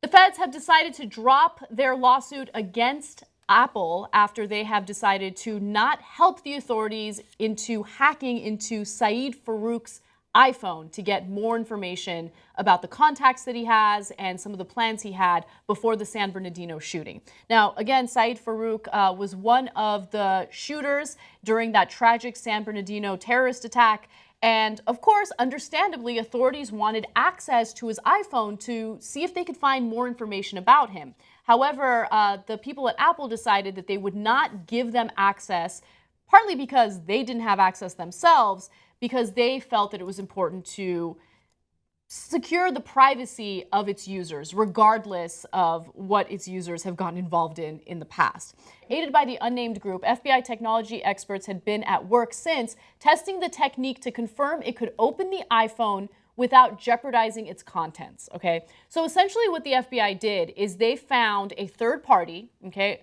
The feds have decided to drop their lawsuit against Apple after they have decided to not help the authorities into hacking into Saeed Farouk's iPhone to get more information about the contacts that he has and some of the plans he had before the San Bernardino shooting. Now, again, Saeed Farouk was one of the shooters during that tragic San Bernardino terrorist attack. And of course, understandably, authorities wanted access to his iPhone to see if they could find more information about him. However, the people at Apple decided that they would not give them access, partly because they didn't have access themselves, because they felt that it was important to secure the privacy of its users, regardless of what its users have gotten involved in the past. Aided by the unnamed group, FBI technology experts had been at work since, testing the technique to confirm it could open the iPhone without jeopardizing its contents, okay? So essentially what the FBI did is they found a third party, okay,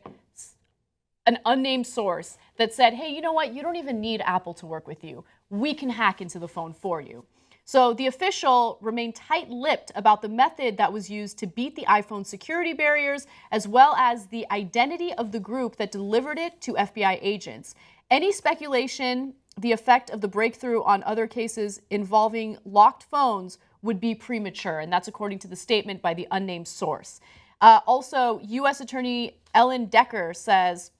an unnamed source that said, hey, you know what? You don't even need Apple to work with you. We can hack into the phone for you. So the official remained tight-lipped about the method that was used to beat the iPhone security barriers, as well as the identity of the group that delivered it to FBI agents. Any speculation, the effect of the breakthrough on other cases involving locked phones would be premature, and that's according to the statement by the unnamed source. Also, U.S. Attorney Ellen Decker says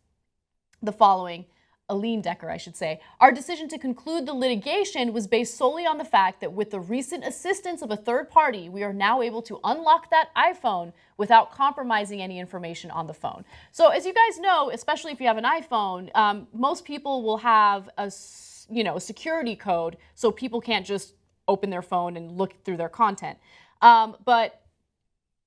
the following. Aline Decker, I should say. Our decision to conclude the litigation was based solely on the fact that with the recent assistance of a third party, we are now able to unlock that iPhone without compromising any information on the phone. So as you guys know, especially if you have an iPhone, most people will have a security code so people can't just open their phone and look through their content. But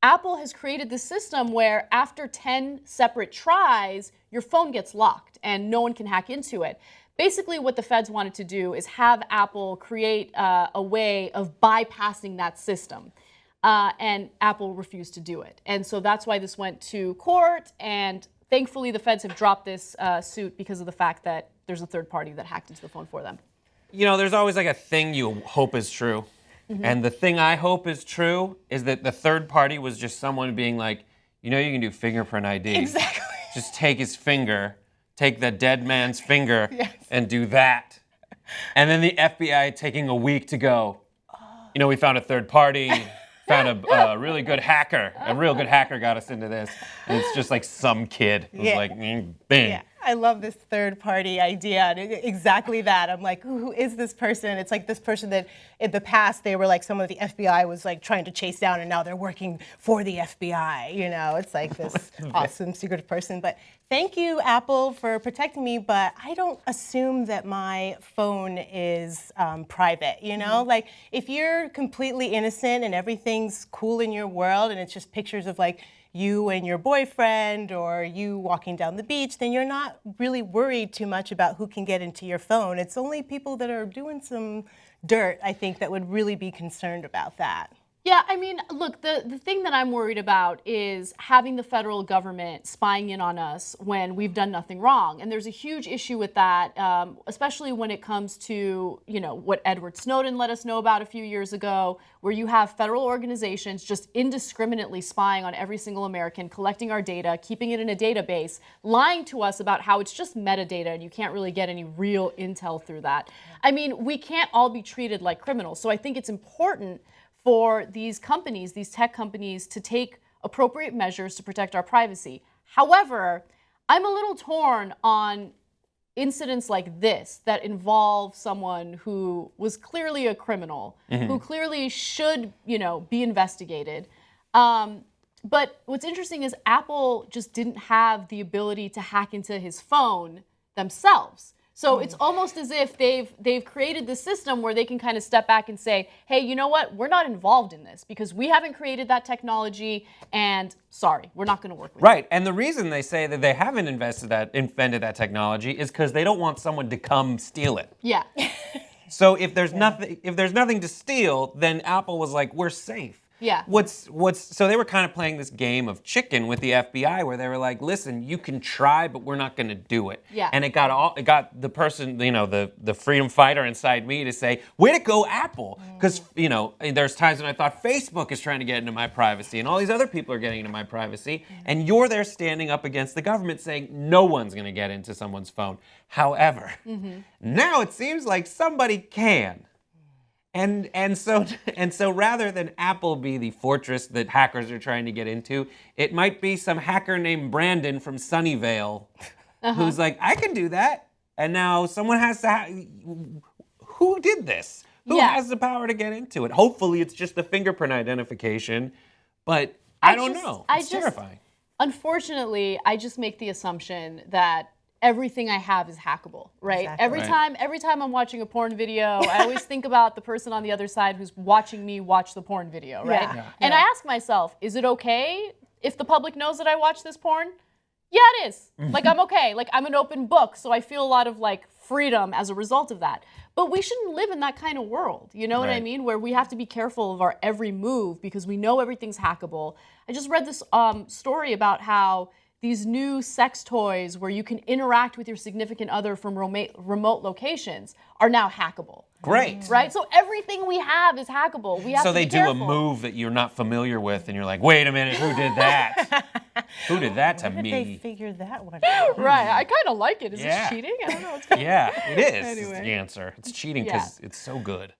Apple has created this system where after 10 separate tries, your phone gets locked and no one can hack into it. Basically, what the feds wanted to do is have Apple create a way of bypassing that system. And Apple refused to do it. And so that's why this went to court. And thankfully, the feds have dropped this suit because of the fact that there's a third party that hacked into the phone for them. You know, there's always like a thing you hope is true. Mm-hmm. And the thing I hope is true is that the third party was just someone being like, you know, you can do fingerprint ID. Exactly. Just take his finger, take the dead man's finger, yes. and do that. And then the FBI taking a week to go, you know, we found a third party, found a really good hacker. A real good hacker got us into this. And it's just like some kid who's like, bing. Yeah. I love this third-party idea, and exactly that. I'm like, who is this person? It's like this person that in the past they were like someone the FBI was like trying to chase down, and now they're working for the FBI. You know, it's like this awesome secret person. But thank you, Apple, for protecting me. But I don't assume that my phone is private. You know, like if you're completely innocent and everything's cool in your world, and it's just pictures of like you and your boyfriend or you walking down the beach, then you're not really worried too much about who can get into your phone. It's only people that are doing some dirt, I think, that would really be concerned about that. Yeah, I mean, look, the thing that I'm worried about is having the federal government spying in on us when we've done nothing wrong. And there's a huge issue with that, especially when it comes to, you know, what Edward Snowden let us know about a few years ago, where you have federal organizations just indiscriminately spying on every single American, collecting our data, keeping it in a database, lying to us about how it's just metadata and you can't really get any real intel through that. I mean, we can't all be treated like criminals. So I think it's important for these companies, these tech companies, to take appropriate measures to protect our privacy. However, I'm a little torn on incidents like this that involve someone who was clearly a criminal, who clearly should, you know, be investigated. But what's interesting is Apple just didn't have the ability to hack into his phone themselves. So it's almost as if they've created this system where they can kind of step back and say, hey, you know what? We're not involved in this because we haven't created that technology, and sorry, we're not going to work with it. Right, and the reason they say that they haven't invented that technology is because they don't want someone to come steal it. Yeah. So if there's nothing to steal, then Apple was like, we're safe. Yeah. So they were kind of playing this game of chicken with the FBI where they were like, listen, you can try, but we're not going to do it. Yeah. And it got the person, the freedom fighter inside me to say, way to go, Apple. Because, there's times when I thought Facebook is trying to get into my privacy and all these other people are getting into my privacy. And you're there standing up against the government saying no one's going to get into someone's phone. However, now it seems like somebody can. And so rather than Apple be the fortress that hackers are trying to get into, it might be some hacker named Brandon from Sunnyvale who's like, I can do that. And now someone has to who did this? Who has the power to get into it? Hopefully it's just the fingerprint identification, but I don't know. It's terrifying. Unfortunately, I just make the assumption that everything I have is hackable, right? Exactly. Every time I'm watching a porn video, I always think about the person on the other side who's watching me watch the porn video, right? Yeah. And I ask myself, is it okay if the public knows that I watch this porn? Yeah, it is. Like, I'm okay. Like, I'm an open book, so I feel a lot of freedom as a result of that. But we shouldn't live in that kind of world, you know what I mean? Where we have to be careful of our every move because we know everything's hackable. I just read this story about how these new sex toys where you can interact with your significant other from remote locations are now hackable. Great. Right? So everything we have is hackable. We have So to they be do careful. a move that you're not familiar with, and you're like, wait a minute, who did that? Who did that to How did me? they figure that one out? Right. I kind of like it. Is Yeah. this cheating? I don't know what's going on. Yeah, it is Anyway. the answer. It's cheating because it's so good.